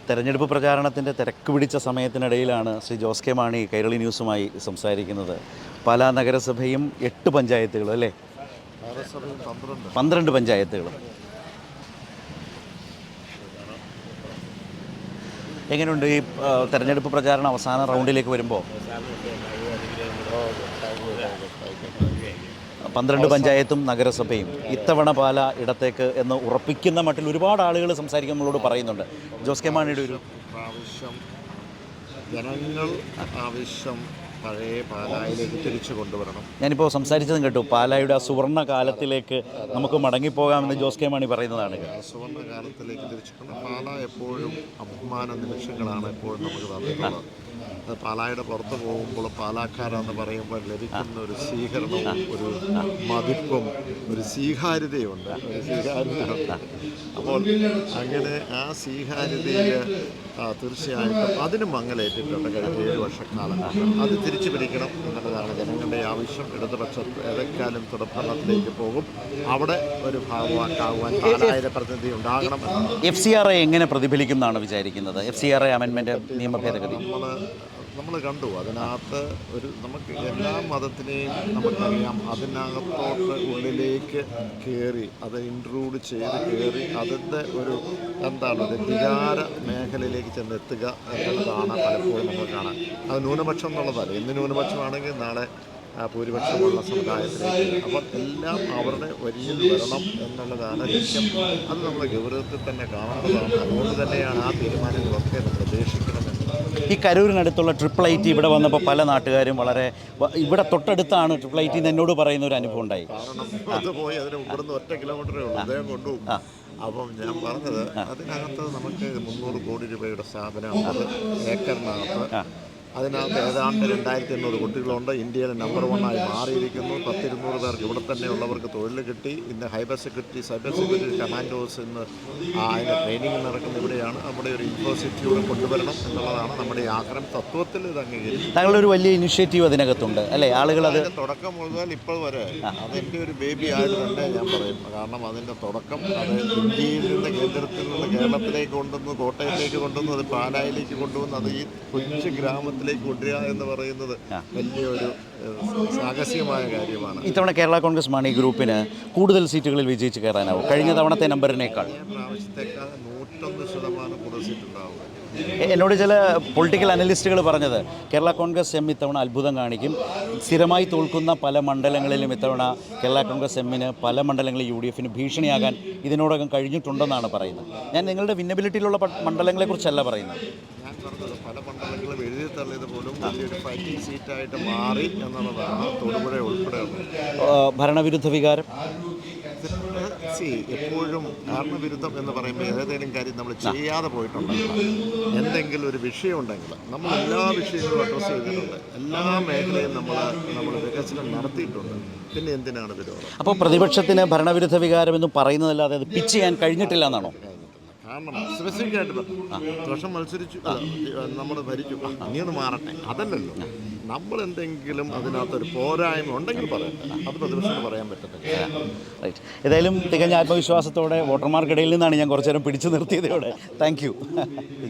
തെരഞ്ഞെടുപ്പ് പ്രചാരണത്തിൻ്റെ തിരക്ക് പിടിച്ച സമയത്തിനിടയിലാണ് ശ്രീ ജോസ് കെ മാണി കൈരളി ന്യൂസുമായി സംസാരിക്കുന്നത്. പാലാ നഗരസഭയും 8 പഞ്ചായത്തുകളും അല്ലേ, 12 പഞ്ചായത്തുകളും. എങ്ങനെയുണ്ട് ഈ തെരഞ്ഞെടുപ്പ് പ്രചാരണം അവസാന റൗണ്ടിലേക്ക് വരുമ്പോൾ? 12 പഞ്ചായത്തും നഗരസഭയും ഇത്തവണ പാല ഇടത്തേക്ക് എന്ന് ഉറപ്പിക്കുന്ന മട്ടിൽ ഒരുപാട് ആളുകൾ സംസാരിക്കാൻ നമ്മളോട് പറയുന്നുണ്ട്. ജോസ് കെ മാണിയുടെ ഒരു പ്രാവശ്യം ജനങ്ങൾ ആവശ്യം പഴയ പാലായിലേക്ക് തിരിച്ചു കൊണ്ടുവരണം. ഞാനിപ്പോൾ സംസാരിച്ചതും കേട്ടു, പാലായുടെ ആ സുവർണ്ണ കാലത്തിലേക്ക് നമുക്ക് മടങ്ങിപ്പോകാമെന്ന് ജോസ് കെ മാണി പറയുന്നതാണ്. സുവർണ്ണ കാലത്തിലേക്ക് തിരിച്ചു പാല എപ്പോഴും അഭിമാന നിമിഷങ്ങളാണ് എപ്പോഴും നമുക്ക് തന്നിട്ടുള്ളത്. അത് പാലായുടെ പുറത്ത് പോകുമ്പോൾ പാലാക്കാരെന്ന് പറയുമ്പോൾ ലഭിക്കുന്ന ഒരു സ്വീകരണവും ഒരു മതിപ്പും ഒരു സ്വീകാര്യതയുണ്ട്. അപ്പോൾ അങ്ങനെ ആ സ്വീകാര്യതയിൽ തീർച്ചയായിട്ടും അതിന് മങ്ങലേറ്റിട്ടുണ്ട് കഴിഞ്ഞ 7 വർഷക്കാലം. അത് തിരിച്ചു പിടിക്കണം എന്നുള്ളതാണ് ജനങ്ങളുടെ ആവശ്യം. ഇടതുപക്ഷത്ത് ഏതെക്കാലം തുടർഭരണത്തിലേക്ക് പോകും, അവിടെ ഒരു ഭാഗമാക്കാവുവാൻ പാലായുടെ പ്രതിനിധി ഉണ്ടാകണം. FCRA എങ്ങനെ പ്രതിഫലിക്കും എന്നാണ് വിചാരിക്കുന്നത്? FCRA അമെൻമെൻറ്റ് നിയമ ഭേദഗതി നമ്മൾ കണ്ടു. അതിനകത്ത് നമുക്ക് എല്ലാ മതത്തിനെയും നമുക്കറിയാം, അതിനകത്തോട്ട് ഉള്ളിലേക്ക് കയറി അത് ഇൻട്രൂഡ് ചെയ്ത് കയറി അതിൻ്റെ ഒരു വികാര മേഖലയിലേക്ക് ചെന്നെത്തുക എന്നുള്ളതാണ് പലപ്പോഴും നമ്മൾ കാണാൻ. അത് ന്യൂനപക്ഷം എന്നുള്ളതല്ല, ഇന്ന് ന്യൂനപക്ഷമാണെങ്കിൽ നാളെ ഭൂരിപക്ഷമുള്ള സമുദായത്തിലേക്ക്. അപ്പം എല്ലാം അവരുടെ വരിയിൽ വരണം എന്നുള്ളതാണ് ലക്ഷ്യം. അത് നമ്മുടെ ഗൗരവത്തിൽ തന്നെ കാണേണ്ടതാണ്. അതുകൊണ്ട് തന്നെയാണ് ആ തീരുമാനങ്ങളൊക്കെ നമ്മൾ പ്രതീക്ഷിക്കണമെന്ന്. ഈ കരൂരിനടുത്തുള്ള IIIT ഇവിടെ വന്നപ്പോൾ പല നാട്ടുകാരും വളരെ ഇവിടെ തൊട്ടടുത്താണ് IIIT എന്ന് എന്നോട് പറയുന്ന ഒരു അനുഭവം ഉണ്ടായി. കാരണം അത് പോയി അതിന് ഇവിടുന്ന് 1 കിലോമീറ്ററേ ഉള്ളൂ, അദ്ദേഹം കൊണ്ടുപോകും. അപ്പം ഞാൻ പറഞ്ഞത് അതിനകത്ത് നമുക്ക് 300 കോടി രൂപയുടെ സ്ഥാപനം 50 ഏക്കറിനകത്ത് അതിനകത്ത് ഏതാണ്ട് 2800 കുട്ടികളുണ്ട്. ഇന്ത്യയിൽ നമ്പർ 1 മാറിയിരിക്കുന്നു. 10-200 പേർക്ക് ഇവിടെ തന്നെ ഉള്ളവർക്ക് തൊഴിൽ കിട്ടി. ഇന്ന് സൈബർ സെക്യൂരിറ്റി കമാൻഡോസ് ഇന്ന് അതിൻ്റെ ട്രെയിനിങ് നടക്കുന്ന ഇവിടെയാണ്. നമ്മുടെ ഒരു യൂണിവേഴ്സിറ്റിയോടെ കൊണ്ടുവരണം എന്നുള്ളതാണ് നമ്മുടെ ആഗ്രഹം. തത്വത്തിൽ ഇത് അംഗീകരിക്കും. താങ്കളൊരു വലിയ ഇനിഷ്യേറ്റീവ് അതിനകത്തുണ്ട് അല്ലേ? ആളുകൾ അത് തുടക്കം മുതൽ ഇപ്പോൾ വരെ അതെൻ്റെ ഒരു ബേബി ആയിട്ട് തന്നെ ഞാൻ പറയും. കാരണം അതിൻ്റെ തുടക്കം അത് ഇന്ത്യയിൽ നിന്ന് കേന്ദ്രത്തിൽ നിന്ന് കേരളത്തിലേക്ക് കൊണ്ടുവന്ന്, കോട്ടയത്തേക്ക് കൊണ്ടുവന്ന്, അത് പാലായിലേക്ക് കൊണ്ടുവന്ന്, അത് ഈ കൊച്ചു ഗ്രാമത്തിൽ കൊണ്ടുവരിക എന്ന് പറയുന്നത് വലിയൊരു സാഹസികമായ കാര്യമാണ്. ഇത്തവണ കേരള കോൺഗ്രസ് മാണി ഗ്രൂപ്പിന് കൂടുതൽ സീറ്റുകളിൽ വിജയിച്ച് കയറാനാവും കഴിഞ്ഞ തവണത്തെ നമ്പറിനേക്കാൾ. പ്രാവശ്യത്തേക്കാൾ 101% കൂടുതൽ സീറ്റ് ഉണ്ടാവും. എന്നോട് ചില പൊളിറ്റിക്കൽ അനലിസ്റ്റുകൾ പറഞ്ഞത് കേരള കോൺഗ്രസ് എം ഇത്തവണ അത്ഭുതം കാണിക്കും. സ്ഥിരമായി തോൽക്കുന്ന പല മണ്ഡലങ്ങളിലും ഇത്തവണ കേരള കോൺഗ്രസ് എമ്മിന് പല മണ്ഡലങ്ങളിൽ UDF ഭീഷണിയാകാൻ ഇതിനോടകം കഴിഞ്ഞിട്ടുണ്ടെന്നാണ് പറയുന്നത്. ഞാൻ നിങ്ങളുടെ വിന്നബിലിറ്റിയിലുള്ള മണ്ഡലങ്ങളെക്കുറിച്ചല്ല പറയുന്നത്. ഞാൻ പറഞ്ഞത് പല മണ്ഡലങ്ങളും എഴുതി തള്ളിയത് പോലും വലിയൊരു ഫൈറ്റിംഗ് സീറ്റായിട്ട് മാറി എന്നുള്ളതാണ്. തൊടുപുഴ ഉൾപ്പെടെയാണ് ഭരണവിരുദ്ധ വികാരം. എപ്പോഴും ഭരണവിരുദ്ധം എന്ന് പറയുമ്പോൾ ഏതെങ്കിലും കാര്യം നമ്മൾ ചെയ്യാതെ പോയിട്ടുണ്ടെങ്കിൽ, എന്തെങ്കിലും ഒരു വിഷയം ഉണ്ടെങ്കിൽ നമ്മൾ എല്ലാ വിഷയങ്ങളും അഡ്രസ്സ് ചെയ്തിട്ടുണ്ട്. എല്ലാ മേഖലയും നമ്മൾ വികസനം നടത്തിയിട്ടുണ്ട്. പിന്നെ എന്തിനാണ് വിരോധം? അപ്പോൾ പ്രതിപക്ഷത്തിന് ഭരണവിരുദ്ധ വികാരം എന്ന് പറയുന്നതല്ലാതെ അത് പിച്ച് ചെയ്യാൻ കഴിഞ്ഞിട്ടില്ല എന്നാണോ? കാരണം സ്പെസിഫിക് ആയിട്ട് വർഷം മത്സരിച്ചു, നമ്മൾ ഭരിച്ചു, ഇനിയൊന്ന് മാറട്ടെ, അതല്ലല്ലോ. നമ്മൾ എന്തെങ്കിലും അതിനകത്തൊരു പോരായ്മ ഉണ്ടെങ്കിൽ പറയട്ടെ, അത് പ്രതിപക്ഷത്തിന് പറയാൻ പറ്റത്തില്ല. റൈറ്റ്. ഏതായാലും തികഞ്ഞ ആത്മവിശ്വാസത്തോടെ വോട്ടർമാർക്കിടയിൽ നിന്നാണ് ഞാൻ കുറച്ചു നേരം പിടിച്ചു നിർത്തിയതോടെ. Thank you.